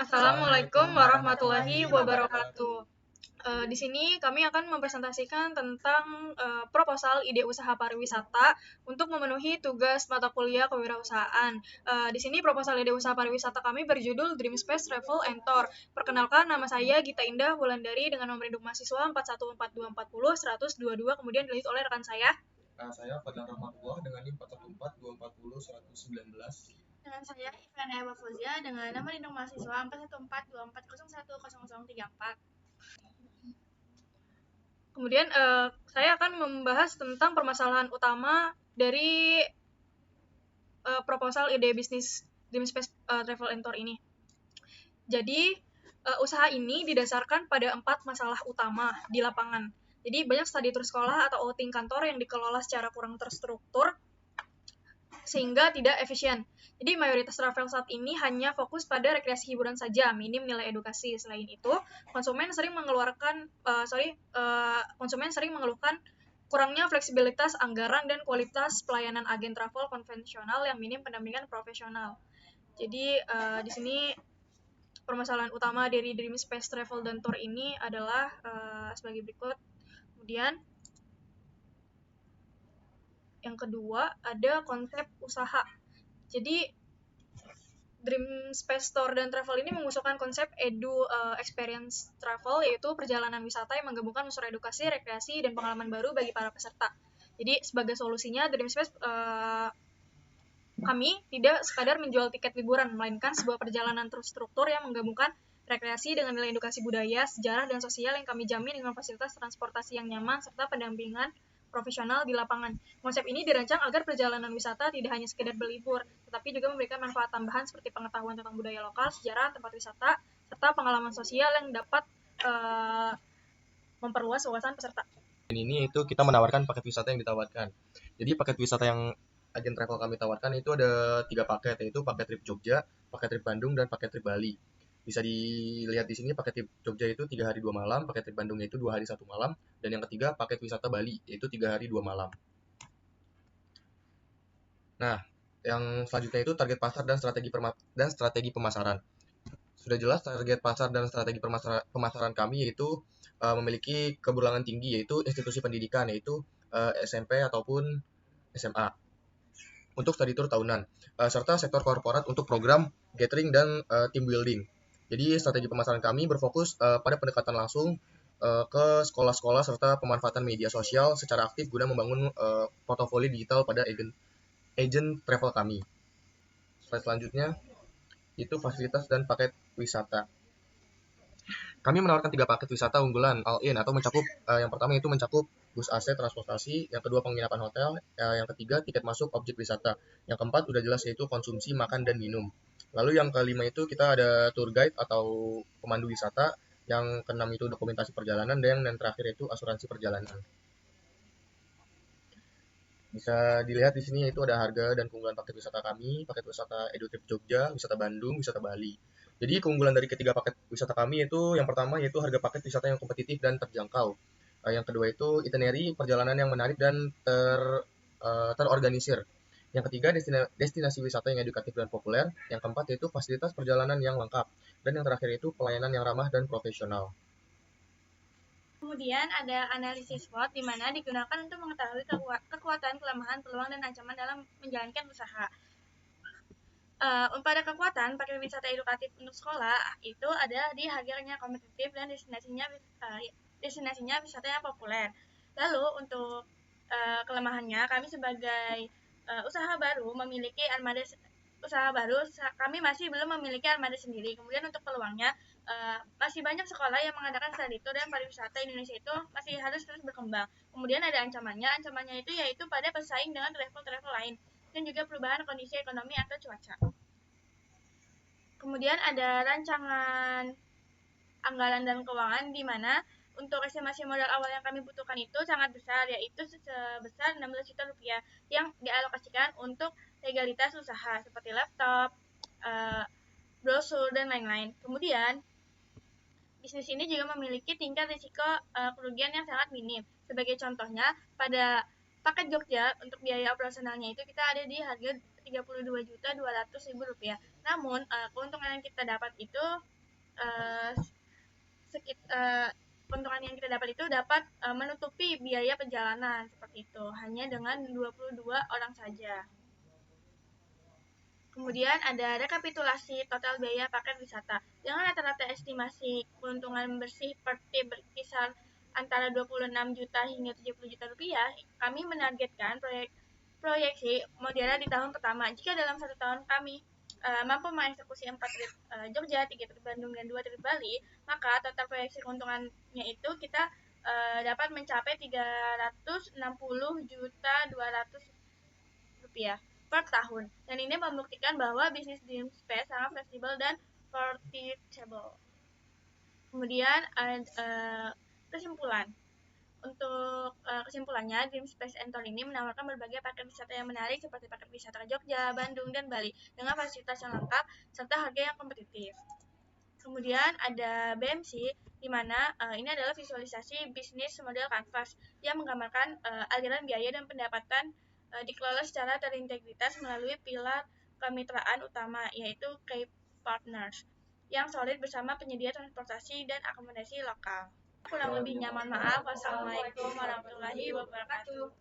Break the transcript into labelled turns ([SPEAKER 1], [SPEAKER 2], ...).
[SPEAKER 1] Assalamualaikum warahmatullahi wabarakatuh. Di sini kami akan mempresentasikan tentang proposal ide usaha pariwisata untuk memenuhi tugas mata kuliah kewirausahaan. Di sini proposal ide usaha pariwisata kami berjudul Dream Space Travel and Tour. Perkenalkan, nama saya Gita Indah Wulandari dengan nomor induk mahasiswa 414240 122, kemudian dilihat oleh rekan saya.
[SPEAKER 2] Saya Fadlan Rahmatullah dengan NIM 414 240 119.
[SPEAKER 3] Dengan saya Ivana Eva Fauzia dengan nomor induk mahasiswa 4142401034.
[SPEAKER 1] Kemudian saya akan membahas tentang permasalahan utama dari proposal ide bisnis Dream Space Travel and Tour ini. Jadi usaha ini didasarkan pada 4 masalah utama di lapangan. Jadi banyak studi tur sekolah atau outing kantor yang dikelola secara kurang terstruktur sehingga tidak efisien. Jadi mayoritas travel saat ini hanya fokus pada rekreasi hiburan saja, minim nilai edukasi. Selain itu, konsumen sering mengeluhkan kurangnya fleksibilitas anggaran dan kualitas pelayanan agen travel konvensional yang minim pendampingan profesional. Jadi di sini permasalahan utama dari Dream Space Travel dan Tour ini adalah sebagai berikut. Kemudian yang kedua ada konsep usaha. Jadi Dream Space Tour dan Travel ini mengusulkan konsep experience travel, yaitu perjalanan wisata yang menggabungkan unsur edukasi, rekreasi, dan pengalaman baru bagi para peserta. Jadi sebagai solusinya Dream Space kami tidak sekadar menjual tiket liburan, melainkan sebuah perjalanan terstruktur yang menggabungkan rekreasi dengan nilai edukasi budaya, sejarah, dan sosial yang kami jamin dengan fasilitas transportasi yang nyaman serta pendampingan profesional di lapangan. Konsep ini dirancang agar perjalanan wisata tidak hanya sekedar berlibur, tetapi juga memberikan manfaat tambahan seperti pengetahuan tentang budaya lokal, sejarah, tempat wisata, serta pengalaman sosial yang dapat memperluas wawasan peserta.
[SPEAKER 2] Ini itu kita menawarkan paket wisata yang ditawarkan. Jadi paket wisata yang agen travel kami tawarkan itu ada 3 paket, yaitu paket trip Jogja, paket trip Bandung, dan paket trip Bali. Bisa dilihat di sini paket trip Jogja itu 3 hari 2 malam, paket trip Bandung itu 2 hari 1 malam, dan yang ketiga paket wisata Bali yaitu 3 hari 2 malam. Nah, yang selanjutnya itu target pasar dan strategi pemasaran. Sudah jelas target pasar dan strategi pemasaran kami yaitu memiliki keberlangan tinggi, yaitu institusi pendidikan, yaitu SMP ataupun SMA untuk study tour tahunan, serta sektor korporat untuk program gathering dan team building. Jadi strategi pemasaran kami berfokus pada pendekatan langsung ke sekolah-sekolah serta pemanfaatan media sosial secara aktif guna membangun portofolio digital pada agent travel kami. Slide selanjutnya itu fasilitas dan paket wisata. Kami menawarkan 3 paket wisata unggulan all-in atau mencakup yang pertama itu mencakup bus AC transportasi, yang kedua penginapan hotel, yang ketiga tiket masuk objek wisata, yang keempat udah jelas yaitu konsumsi makan dan minum. Lalu yang kelima itu kita ada tour guide atau pemandu wisata, yang keenam itu dokumentasi perjalanan, dan yang terakhir itu asuransi perjalanan. Bisa dilihat di sini itu ada harga dan keunggulan paket wisata kami, paket wisata EduTrip Jogja, wisata Bandung, wisata Bali. Jadi keunggulan dari ketiga paket wisata kami itu yang pertama yaitu harga paket wisata yang kompetitif dan terjangkau. Yang kedua itu itinerary perjalanan yang menarik dan terorganisir. Yang ketiga destinasi wisata yang edukatif dan populer. Yang keempat yaitu fasilitas perjalanan yang lengkap. Dan yang terakhir itu pelayanan yang ramah dan profesional.
[SPEAKER 3] Kemudian ada analisis SWOT di mana digunakan untuk mengetahui kekuatan, kelemahan, peluang, dan ancaman dalam menjalankan usaha. Pada kekuatan, paket wisata edukatif untuk sekolah itu ada di harganya kompetitif dan destinasinya wisata yang populer. Lalu untuk kelemahannya, kami sebagai usaha baru kami masih belum memiliki armada sendiri. Kemudian untuk peluangnya, masih banyak sekolah yang mengadakan study tour dan pariwisata Indonesia itu masih harus terus berkembang. Kemudian ada ancamannya itu yaitu pada bersaing dengan travel-travel lain dan juga perubahan kondisi ekonomi atau cuaca. Kemudian ada rancangan anggaran dan keuangan di mana untuk estimasi modal awal yang kami butuhkan itu sangat besar, yaitu sebesar 16 juta rupiah yang dialokasikan untuk legalitas usaha seperti laptop, brosur, dan lain-lain. Kemudian bisnis ini juga memiliki tingkat risiko kerugian yang sangat minim. Sebagai contohnya, pada paket Jogja untuk biaya operasionalnya itu kita ada di harga Rp32.200.000. Namun keuntungan yang kita dapat itu keuntungan yang kita dapat itu dapat menutupi biaya perjalanan seperti itu hanya dengan 22 orang saja. Kemudian ada rekapitulasi total biaya paket wisata. Dengan rata-rata estimasi keuntungan bersih per trip berkisar antara 26 juta hingga 70 juta rupiah, kami menargetkan proyeksi Modera di tahun pertama. Jika dalam 1 tahun kami mampu mengeksekusi 4 trip Jogja, 3 trip Bandung, dan 2 trip Bali, maka total proyeksi keuntungannya itu kita dapat mencapai 360 juta 200 rupiah per tahun. Dan ini membuktikan bahwa bisnis Dream Space sangat fleksibel dan profitable. Kemudian kesimpulan. Untuk kesimpulannya, Dream Space Tour ini menawarkan berbagai paket wisata yang menarik seperti paket wisata ke Jogja, Bandung, dan Bali dengan fasilitas yang lengkap serta harga yang kompetitif. Kemudian ada BMC, di mana ini adalah visualisasi bisnis model kanvas yang menggambarkan aliran biaya dan pendapatan dikelola secara terintegritas melalui pilar kemitraan utama, yaitu key partners, yang solid bersama penyedia transportasi dan akomodasi lokal. Kurang lebihnya mohon maaf. Wassalamualaikum warahmatullahi wabarakatuh.